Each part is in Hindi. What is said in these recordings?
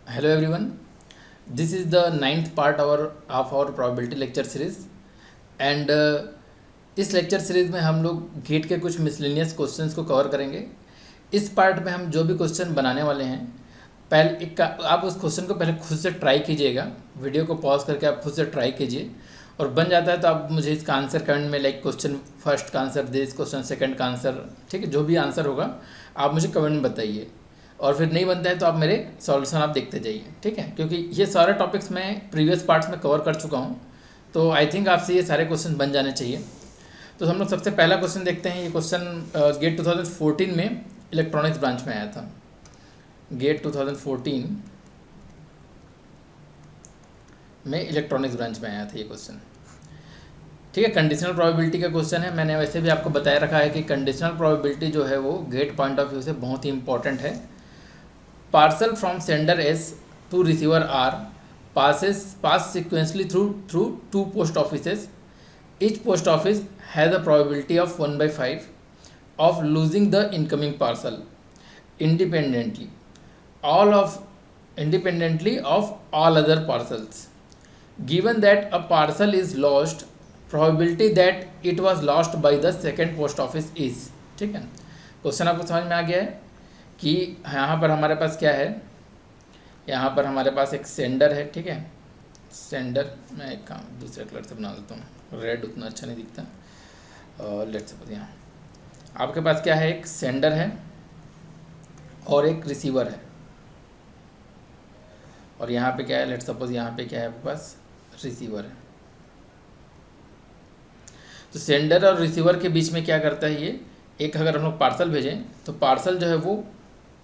Hello everyone, this is the ninth part of our probability lecture series and इस लेक्चर सीरीज में हम लोग गेट के कुछ मिसलेनियस क्वेश्चंस को कवर करेंगे। इस पार्ट में हम जो भी क्वेश्चन बनाने वाले हैं पहले आप उस क्वेश्चन को पहले खुद से ट्राई कीजिएगा, वीडियो को पॉज करके आप खुद से ट्राई कीजिए और बन जाता है तो आप मुझे इसका आंसर कमेंट में लाइक क्वेश्चन फर्स्ट का आंसर दिस, क्वेश्चन सेकंड का आंसर, ठीक है, जो भी आंसर होगा आप मुझे कमेंट में बताइए। और फिर नहीं बनता है तो आप मेरे सॉल्यूशन आप देखते जाइए, ठीक है, क्योंकि ये सारे टॉपिक्स मैं प्रीवियस पार्ट्स में कवर कर चुका हूँ तो आई थिंक आपसे ये सारे क्वेश्चन बन जाने चाहिए। तो हम लोग सबसे पहला क्वेश्चन देखते हैं। ये क्वेश्चन गेट 2014 में इलेक्ट्रॉनिक्स ब्रांच में आया था। गेट 2014 में इलेक्ट्रॉनिक्स ब्रांच में आया था ये क्वेश्चन, ठीक है। कंडीशनल प्रोबेबिलिटी का क्वेश्चन है। मैंने वैसे भी आपको बताया रखा है कि कंडीशनल प्रोबेबिलिटी जो है वो गेट पॉइंट ऑफ व्यू से बहुत ही इंपॉर्टेंट है। Parcel from sender S to receiver R pass sequentially through two post offices. Each post office has a probability of 1/5 of losing the incoming parcel independently of all other parcels. Given that a parcel is lost, probability that it was lost by the second post office is, ठीक है। क्वेश्चन आपको समझ में आ गया है कि यहाँ पर हमारे पास क्या है। यहाँ पर हमारे पास एक सेंडर है, ठीक है। सेंडर मैं एक काम दूसरे कलर से बना देता हूँ, रेड उतना अच्छा नहीं दिखता। लेट्स सपोज यहाँ आपके पास क्या है, एक सेंडर है और एक रिसीवर है। और यहाँ पे क्या है, लेट्स सपोज यहाँ पे क्या है आपके पास, रिसीवर है। तो सेंडर और रिसीवर के बीच में क्या करता है ये, एक अगर हम लोग पार्सल भेजें तो पार्सल जो है वो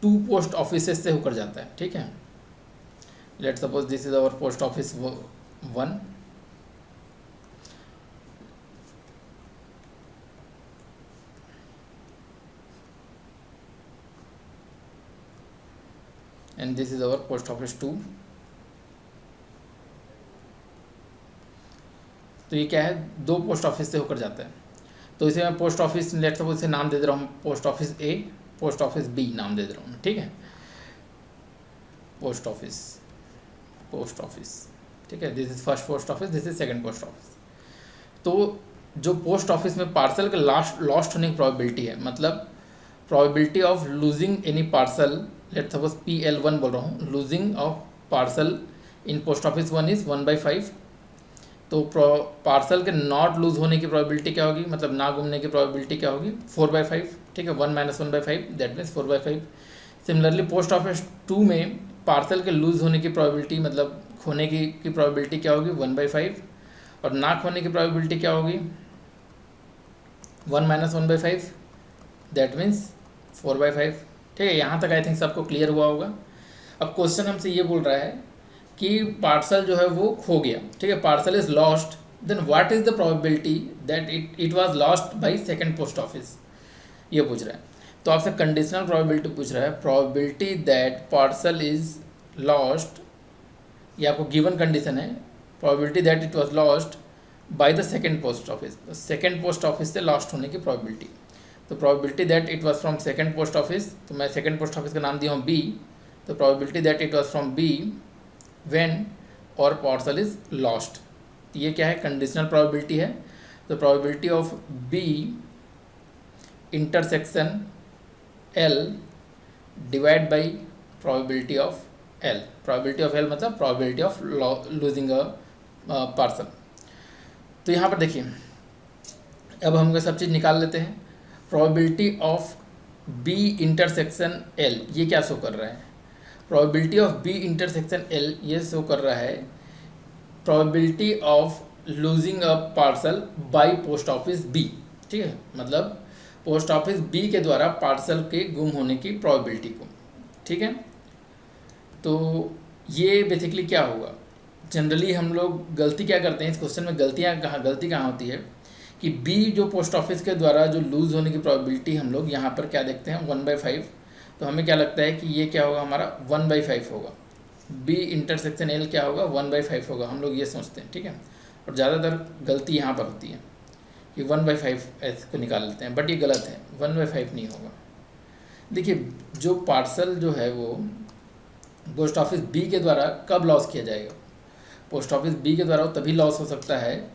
2 पोस्ट ऑफिसेस से होकर जाता है, ठीक है। Let's suppose this is our post office 1 and this is our post office 2। तो ये क्या है, 2 पोस्ट ऑफिस से होकर जाता है। तो इसे मैं पोस्ट ऑफिस लेट्स सपोज इसे नाम दे दे रहा हूँ, post office A, post office B नाम दे दे रहा हूँ, ठीक है। पोस्ट ऑफिस, ठीक है। This is first post office, this is second post office. तो जो पोस्ट ऑफिस में पार्सल का लॉस्ट होने की प्रोबेबिलिटी है, मतलब probability of losing any parcel, let's suppose PL1 बोल रहा हूँ, losing of parcel in post office 1 is 1/5। तो पार्सल के नॉट लूज होने की प्रोबेबिलिटी क्या होगी, मतलब ना घूमने की प्रोबेबिलिटी क्या होगी, 4/5, ठीक है। 1 - 1/5 that means 4/5। Similarly post office 2 में पार्सल के लूज होने की प्रोबेबिलिटी, मतलब खोने की प्रोबेबिलिटी क्या होगी, 1/5। और ना खोने की प्रोबेबिलिटी क्या होगी, 1 - 1/5 दैट मीन्स 4/5, ठीक है। यहाँ तक आई थिंक सबको क्लियर हुआ होगा। अब क्वेश्चन हमसे ये बोल रहा है कि पार्सल जो है वो खो गया, ठीक है, parcel is lost, then what is the probability that it was lost by second post office, ये पूछ रहा है। तो आपसे कंडीशनल प्रोबेबिलिटी पूछ रहा है, probability that parcel is lost, ये आपको गिवन कंडीशन है, probability that it was lost by the second post office, तो सेकंड पोस्ट ऑफिस से लॉस्ट होने की प्रोबेबिलिटी। तो probability that it was from second post office, तो मैं सेकंड पोस्ट ऑफिस का नाम दिया हूँ B, तो probability that it was from B when और पार्सल इज लॉस्ट, ये क्या है, कंडीशनल प्रोबेबिलिटी है। तो probability of B intersection L divide by probability of L। Probability of L मतलब probability of losing a parcel. तो यहाँ पर देखिए, अब हम सब चीज़ निकाल लेते हैं। Probability of B intersection L ये क्या शो कर रहा है, probability of B intersection L ये शो कर रहा है probability of losing a parcel by post office B, ठीक है, मतलब पोस्ट ऑफिस B के द्वारा पार्सल के गुम होने की प्रोबेबिलिटी को, ठीक है। तो ये बेसिकली क्या होगा, जनरली हम लोग गलती क्या करते हैं इस क्वेश्चन में, गलती कहाँ होती है कि B जो पोस्ट ऑफिस के द्वारा जो लूज होने की प्रोबेबिलिटी हम लोग यहाँ पर क्या देखते हैं 1/5, तो हमें क्या लगता है कि ये क्या होगा, हमारा 1/5 होगा। B इंटरसेक्शन L क्या होगा, 1/5 होगा, हम लोग ये सोचते हैं, ठीक है। और ज़्यादातर गलती यहाँ पर होती है कि 1/5 ऐसे को निकाल लेते हैं, बट ये गलत है, 1/5 नहीं होगा। देखिए जो पार्सल जो है वो पोस्ट ऑफिस बी के द्वारा कब लॉस किया जाएगा? पोस्ट ऑफिस बी के द्वारा तभी लॉस हो सकता है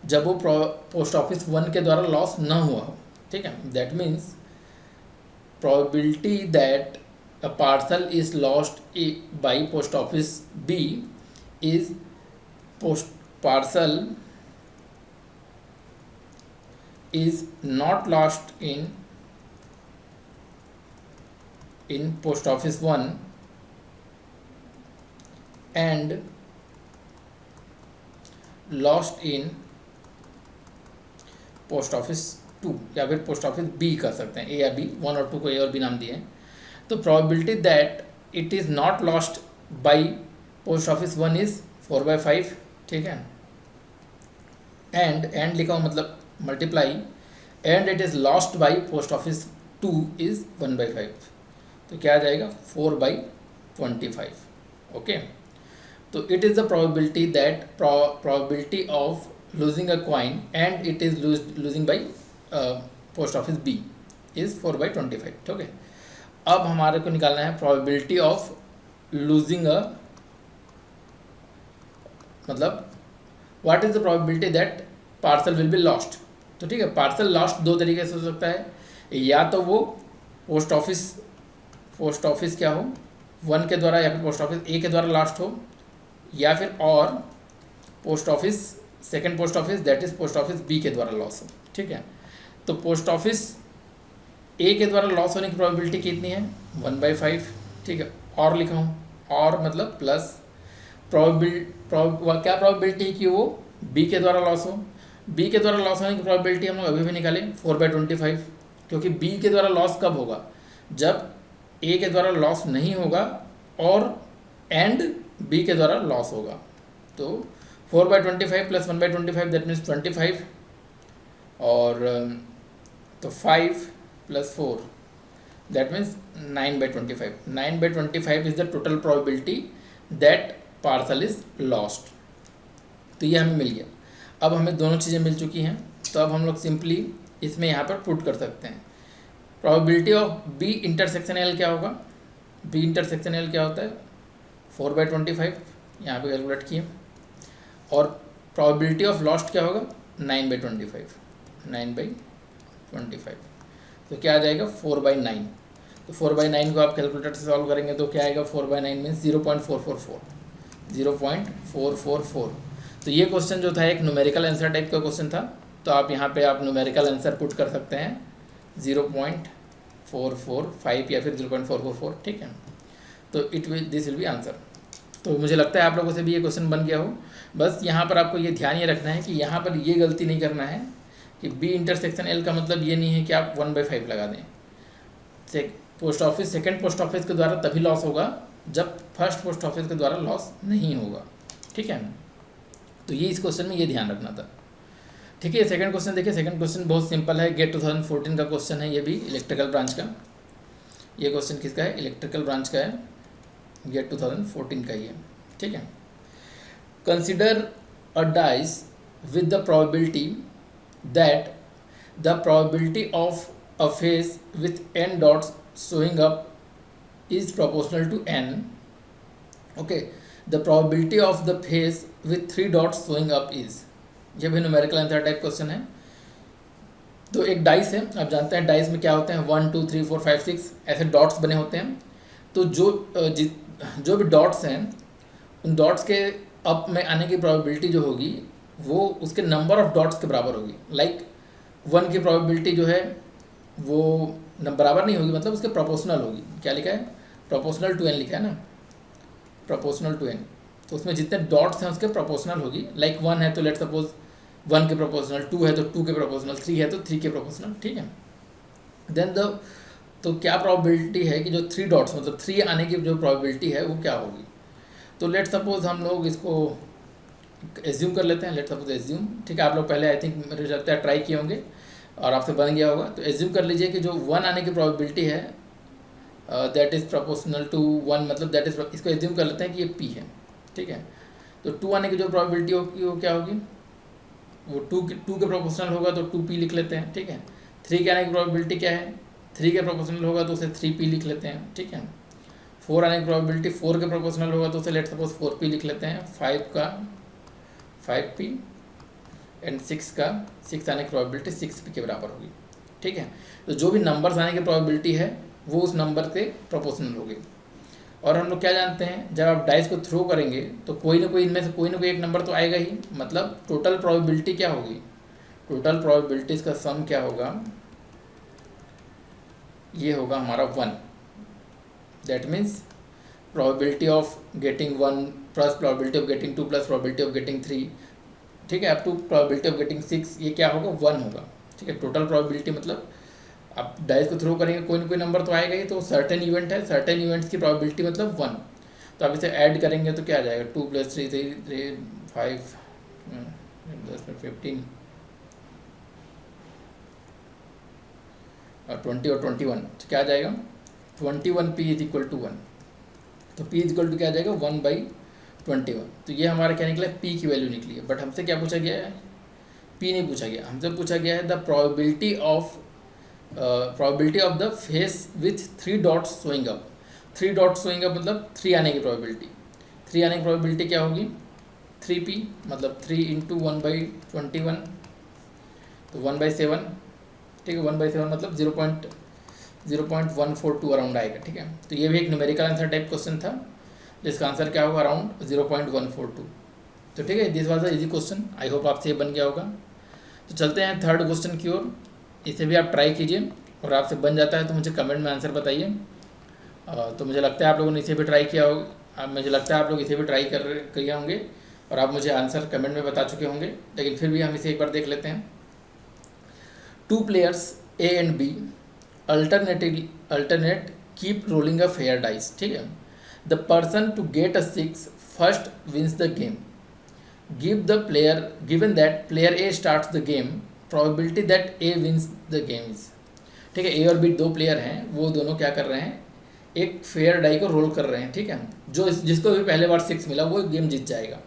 जब वो पोस्ट ऑफिस वन के द्वारा लॉस न हुआ हो, ठीक है। That means probability that a parcel is lost by post office B is parcel is not lost in post office 1 and lost in post office 2 या फिर पोस्ट ऑफिस बी कर सकते हैं, ए या बी, 1 और 2 को ए और बी नाम दिए हैं। तो probability that it is not lost by post office 1 is 4/5, ठीक है। एंड लिखा हूँ मतलब multiply, and it is lost by post office 2 is 1/5, तो क्या आ जाएगा 4/25, ओके। तो it is the probability that probability of losing a coin and it is losing by post office B is 4/25, ठीक है। अब हमारे को निकालना है probability of losing a, मतलब what is the probability that parcel will be lost। तो ठीक है, पार्सल लॉस्ट दो तरीके से हो सकता है, या तो वो पोस्ट ऑफिस क्या हो 1 के द्वारा या फिर पोस्ट ऑफिस ए के द्वारा लॉस्ट हो, या फिर और post office second post office that is post office B के द्वारा लॉस हो, ठीक है। तो पोस्ट ऑफिस ए के द्वारा लॉस होने की प्रोबेबिलिटी कितनी है 1/5, ठीक है। और लिखा हूँ, और मतलब प्लस क्या प्रोबेबिलिटी है कि वो बी के द्वारा लॉस हो। बी के द्वारा लॉस होने की प्रोबेबिलिटी हम लोग अभी भी निकाले 4/25, क्योंकि बी के द्वारा लॉस कब होगा, जब ए के द्वारा लॉस नहीं होगा और एंड बी के द्वारा लॉस होगा। तो 4/25 प्लस 1/25 दैट मीन्स 25, और तो 5 + 4 that means 9/25। 9/25 is the total probability that parcel is lost. तो ये हमें मिल गया। अब हमें दोनों चीज़ें मिल चुकी हैं, तो अब हम लोग सिंपली इसमें यहाँ पर पुट कर सकते हैं। Probability of B intersection L क्या होगा, बी इंटरसेक्शन एल क्या होता है 4/25, यहाँ पे कैलकुलेट किए, और प्रोबेबिलिटी ऑफ लॉस्ट क्या होगा 9/25, 9/25, तो क्या आ जाएगा 4/9। तो 4/9 को आप कैलकुलेटर से सॉल्व करेंगे तो क्या आएगा 4/9 मीन्स 0.444, 0.444। तो ये क्वेश्चन जो था एक न्यूमेरिकल आंसर टाइप का क्वेश्चन था, तो आप यहाँ पे आप न्यूमेरिकल आंसर पुट कर सकते हैं 0.445 या फिर 0.444, ठीक है। तो दिस विल बी आंसर। तो मुझे लगता है आप लोगों से भी ये क्वेश्चन बन गया हो। बस यहाँ पर आपको ये ध्यान ये रखना है कि यहाँ पर ये गलती नहीं करना है कि बी इंटरसेक्शन एल का मतलब ये नहीं है कि आप 1/5 लगा दें। Post office second post office के द्वारा तभी लॉस होगा जब फर्स्ट पोस्ट ऑफिस के द्वारा लॉस नहीं होगा, ठीक है। तो ये इस क्वेश्चन में ये ध्यान रखना था, ठीक है। सेकंड क्वेश्चन देखिए, सेकंड क्वेश्चन बहुत सिंपल है, गेट 2014 का क्वेश्चन है, ये भी इलेक्ट्रिकल ब्रांच का। ये क्वेश्चन किसका है, इलेक्ट्रिकल ब्रांच का है, गेट 2014 का ही है, ठीक है। Consider a dice with the probability that the probability of a face with n dots showing up is proportional to n, okay। the probability of the face with 3 dots showing up is, ये भी न्यूमेरिकल आंसर टाइप क्वेश्चन है। तो एक डाइस है, आप जानते हैं डाइस में क्या होते हैं 1 2 3 4 5 6 ऐसे डॉट्स बने होते हैं। तो जो भी डॉट्स हैं उन डॉट्स के अप में आने की प्रोबेबिलिटी जो होगी वो उसके नंबर ऑफ डॉट्स के बराबर होगी। लाइक 1 की प्रोबेबिलिटी जो है वो बराबर नहीं होगी, मतलब उसके प्रोपोर्शनल होगी। क्या लिखा है, प्रोपोर्शनल टू n लिखा है ना, प्रोपोर्शनल टू n। तो उसमें जितने डॉट्स हैं उसके प्रोपोर्शनल होगी। लाइक 1 है तो लेट सपोज 1 के प्रोपोर्शनल, 2 है तो 2 के प्रोपोर्शनल, 3 है तो 3 के प्रोपोर्शनल, ठीक है। देन तो क्या प्रोबेबिलिटी है कि जो 3 डॉट्स मतलब 3 आने की जो प्रोबेबिलिटी है वो क्या होगी। तो लेट सपोज हम लोग इसको एज्यूम कर लेते हैं, लेट सपोज एज्यूम, ठीक है। आप लोग पहले आई थिंक मुझे लगता है ट्राई किए होंगे और आपसे बन गया होगा। तो एज्यूम कर लीजिए कि जो 1 आने की प्रोबेबिलिटी है दैट इज़ प्रोपोर्शनल टू 1, मतलब दैट इज़, इसको एज्यूम कर लेते हैं कि ये p है, ठीक है। तो 2 आने की जो प्रोबेबिलिटी होगी वो क्या होगी, वो 2 के प्रोपोर्शनल होगा तो 2p लिख लेते हैं, ठीक है। 3 के आने की प्रोबेबिलिटी क्या है, 3 के प्रोपोर्शनल होगा तो उसे 3p लिख लेते हैं, ठीक है। 4 आने की प्रोबेबिलिटी 4 के प्रोपोर्शनल होगा तो उसे लेट सपोज 4p लिख लेते हैं, 5 का 5p एंड 6 का 6 आने की प्रोबेबिलिटी 6p के बराबर होगी। ठीक है, तो जो भी नंबर्स आने की प्रोबेबिलिटी है वो उस नंबर से प्रोपोर्शनल होगी। और हम लोग क्या जानते हैं, जब आप डाइस को थ्रो करेंगे तो कोई ना कोई इनमें से कोई ना कोई एक नंबर तो आएगा ही, मतलब टोटल प्रोबेबिलिटी क्या होगी, टोटल प्रोबेबिलिटीज़ का सम क्या होगा, ये होगा हमारा 1। That means probability of getting 1 plus probability of getting 2 plus probability of getting 3, ठीक है, up to probability of getting 6, ये क्या होगा 1 होगा। ठीक है, टोटल प्रोबेबिलिटी मतलब आप डाइस को थ्रो करेंगे कोई ना कोई नंबर तो आएगा ही, तो सर्टेन इवेंट है, सर्टेन इवेंट्स की प्रोबेबिलिटी मतलब 1। तो आप इसे ऐड करेंगे तो क्या आ जाएगा, 2 + 3 3 5 10 में 15 और 20 और 21, तो क्या आ जाएगा 21p = 1। तो p = क्या आ जाएगा 1/21। तो ये हमारा क्या निकला, p की वैल्यू निकली है। बट हमसे क्या पूछा गया है, p नहीं पूछा गया, हमसे पूछा गया है the probability of the face with 3 dots showing up. 3 dots showing up मतलब 3 आने की प्रोबेबिलिटी, 3 आने की प्रोबेबिलिटी क्या होगी 3p, मतलब 3 × 1/21 तो 1/7। ठीक है, 1/7 मतलब 0.142 अराउंड आएगा। ठीक है, तो ये भी एक न्यूमेरिकल आंसर टाइप क्वेश्चन था जिसका आंसर क्या होगा अराउंड 0.142। तो ठीक है, this was a easy question, I hope आपसे ये बन गया होगा। तो चलते हैं थर्ड क्वेश्चन की ओर, इसे भी आप ट्राई कीजिए और आपसे बन जाता है तो मुझे कमेंट में आंसर बताइए। तो मुझे लगता है आप लोगों ने इसे भी ट्राई किया होगा, मुझे लगता है आप लोग इसे भी ट्राई किए होंगे और आप मुझे आंसर कमेंट में बता चुके होंगे, लेकिन फिर भी हम इसे एक बार देख लेते हैं। 2 players A and B alternate keep rolling a fair dice। ठीक है, the person to get a 6 first wins the game। given that player A starts the game, probability that A wins the game is। ठीक है, A और B 2 प्लेयर हैं, वो दोनों क्या कर रहे हैं, एक फेयर डाई को रोल कर रहे हैं। ठीक है, जो जिसको भी पहले बार 6 मिला वो गेम जीत जाएगा।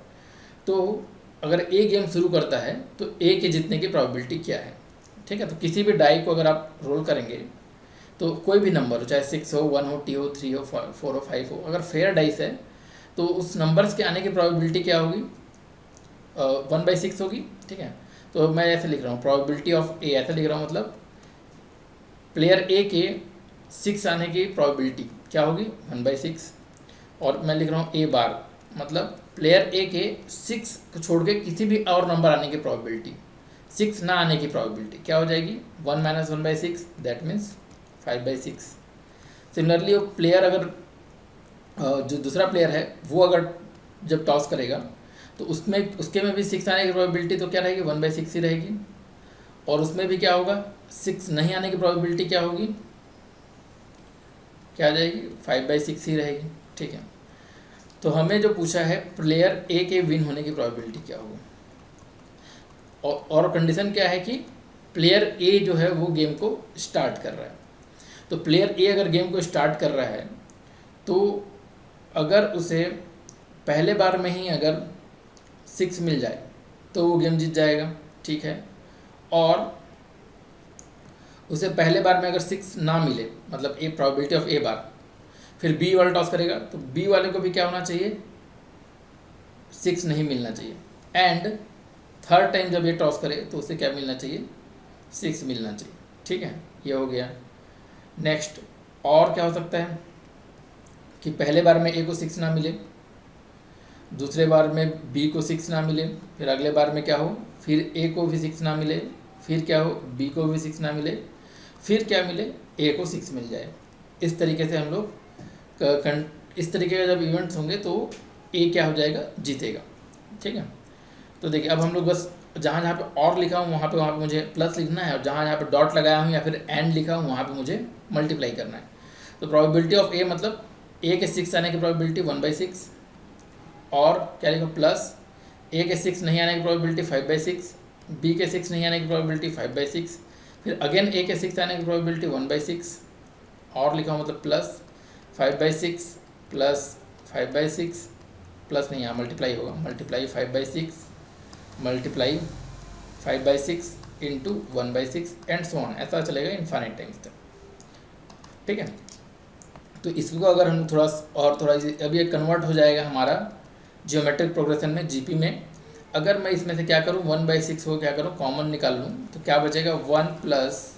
तो अगर A गेम शुरू करता है तो A के जीतने की प्रोबेबिलिटी क्या है। ठीक है, तो किसी भी डाई को अगर आप रोल करेंगे तो कोई भी नंबर हो, चाहे 6 हो, 1 हो, 2 हो, 3 हो, 4 हो, 5 हो, अगर फेयर डाइस है तो उस नंबर्स के आने की प्रोबेबिलिटी क्या होगी 1/6 होगी। ठीक है, तो मैं ऐसे लिख रहा हूँ प्रोबेबिलिटी ऑफ ए, ऐसे लिख रहा हूँ मतलब प्लेयर ए के 6 आने की प्रोबेबिलिटी क्या होगी 1/6, और मैं लिख रहा हूँ ए बार मतलब प्लेयर ए के 6 को छोड़ के किसी भी और नंबर आने की प्रोबेबिलिटी, 6 ना आने की प्रोबेबिलिटी क्या हो जाएगी 1 - 1/6, दैट मीन्स 5/6। सिमिलरली वो प्लेयर अगर जो दूसरा प्लेयर है वो अगर जब टॉस करेगा तो उसके में भी 6 आने की प्रोबेबिलिटी तो क्या रहेगी 1/6 ही रहेगी, और उसमें भी क्या होगा 6 नहीं आने की प्रोबेबिलिटी क्या होगी, क्या आ जाएगी 5/6 ही रहेगी। ठीक है, तो हमें जो पूछा है प्लेयर ए के विन होने की प्रोबेबिलिटी क्या होगी, और कंडीशन क्या है कि प्लेयर ए जो है वो गेम को स्टार्ट कर रहा है। तो प्लेयर ए अगर गेम को स्टार्ट कर रहा है तो अगर उसे पहले बार में ही अगर 6 मिल जाए तो वो गेम जीत जाएगा। ठीक है, और उसे पहले बार में अगर 6 ना मिले मतलब ए प्रोबेबिलिटी ऑफ ए बार, फिर बी वाला टॉस करेगा तो बी वाले को भी क्या होना चाहिए 6 नहीं मिलना चाहिए, एंड थर्ड टाइम जब ये टॉस करे तो उसे क्या मिलना चाहिए 6 मिलना चाहिए। ठीक है, ये हो गया। नेक्स्ट और क्या हो सकता है कि पहले बार में ए को 6 ना मिले, दूसरे बार में बी को 6 ना मिले, फिर अगले बार में क्या हो फिर ए को भी 6 ना मिले, फिर क्या हो बी को भी 6 ना मिले, फिर क्या मिले ए को 6 मिल जाए। इस तरीके से हम लोग इस तरीके का जब इवेंट्स होंगे तो ए क्या हो जाएगा जीतेगा। ठीक है, तो देखिए अब हम लोग बस जहाँ जहाँ पे और लिखा हूँ वहाँ पे मुझे प्लस लिखना है, और जहाँ जहाँ पे डॉट लगाया हूँ या फिर एंड लिखा हूँ वहाँ पे मुझे मल्टीप्लाई करना है। तो प्रोबेबिलिटी ऑफ ए मतलब ए के 6 आने की प्रोबेबिलिटी 1/6, और क्या लिखो प्लस ए के 6 नहीं आने की प्रोबेबिलिटी 5/6, बी के 6 नहीं आने की प्रोबेबिलिटी 5/6, फिर अगेन ए के 6 आने की प्रोबेबिलिटी 1/6, और लिखा हूँ मतलब प्लस 5/6 प्लस 5/6 प्लस नहीं यहाँ मल्टीप्लाई होगा, multiply 5/6 multiply 5/6 into 1/6 and so on, ऐसा चलेगा इन्फाइनाइट टाइम्स तक। ठीक है, तो इसको अगर हम थोड़ा अभी ये कन्वर्ट हो जाएगा हमारा जियोमेट्रिक प्रोग्रेशन में, जीपी में। अगर मैं इसमें से क्या करूँ, 1/6 को क्या करूँ, कॉमन निकाल लूँ, तो क्या बचेगा, 1 +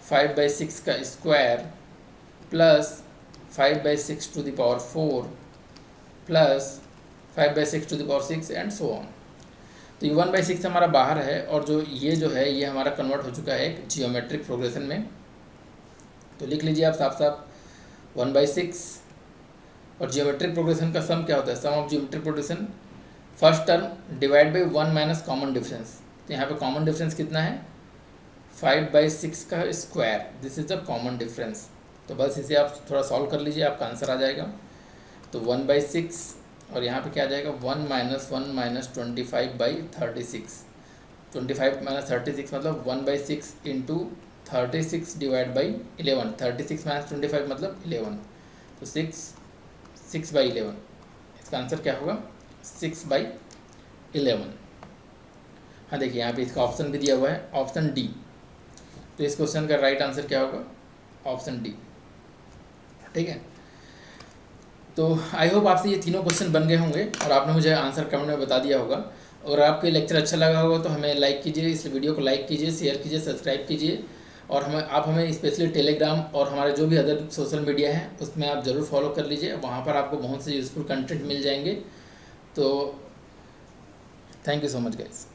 5/6 का square plus 5/6 to the power 4 plus 5/6 to the power 6 and so on. तो ये 1/6 हमारा बाहर है, और जो है ये हमारा कन्वर्ट हो चुका है एक जियोमेट्रिक प्रोग्रेशन में। तो लिख लीजिए आप साफ साफ 1/6, और जियोमेट्रिक प्रोग्रेशन का सम क्या होता है, sum of geometric progression first term divide by 1 minus common difference. तो यहाँ पे कॉमन डिफरेंस कितना है, 5/6 का square, this is the common difference. तो बस इसे आप थोड़ा सॉल्व कर लीजिए, आपका आंसर आ जाएगा। तो 1/6 और यहाँ पे क्या आ जाएगा, 1 - 1 - 25/36, 25 - 36 मतलब 1/6 इंटू 36 डिवाइड बाई 11, 36 - 25 मतलब 11, तो 6/11। इसका आंसर क्या होगा, 6/11। हाँ देखिए यहाँ पे इसका ऑप्शन भी दिया हुआ है, ऑप्शन डी। तो इस क्वेश्चन का राइट आंसर क्या होगा, ऑप्शन डी। ठीक है, तो आई होप आपसे ये तीनों क्वेश्चन बन गए होंगे और आपने मुझे आंसर कमेंट में बता दिया होगा। और आपके लेक्चर अच्छा लगा होगा तो हमें लाइक कीजिए, इस वीडियो को लाइक कीजिए, शेयर कीजिए, सब्सक्राइब कीजिए। और आप हमें स्पेशली टेलीग्राम और हमारे जो भी अदर सोशल मीडिया है उसमें आप ज़रूर फॉलो कर लीजिए, वहाँ पर आपको बहुत से यूज़फुल कंटेंट मिल जाएंगे। तो thank you so much guys.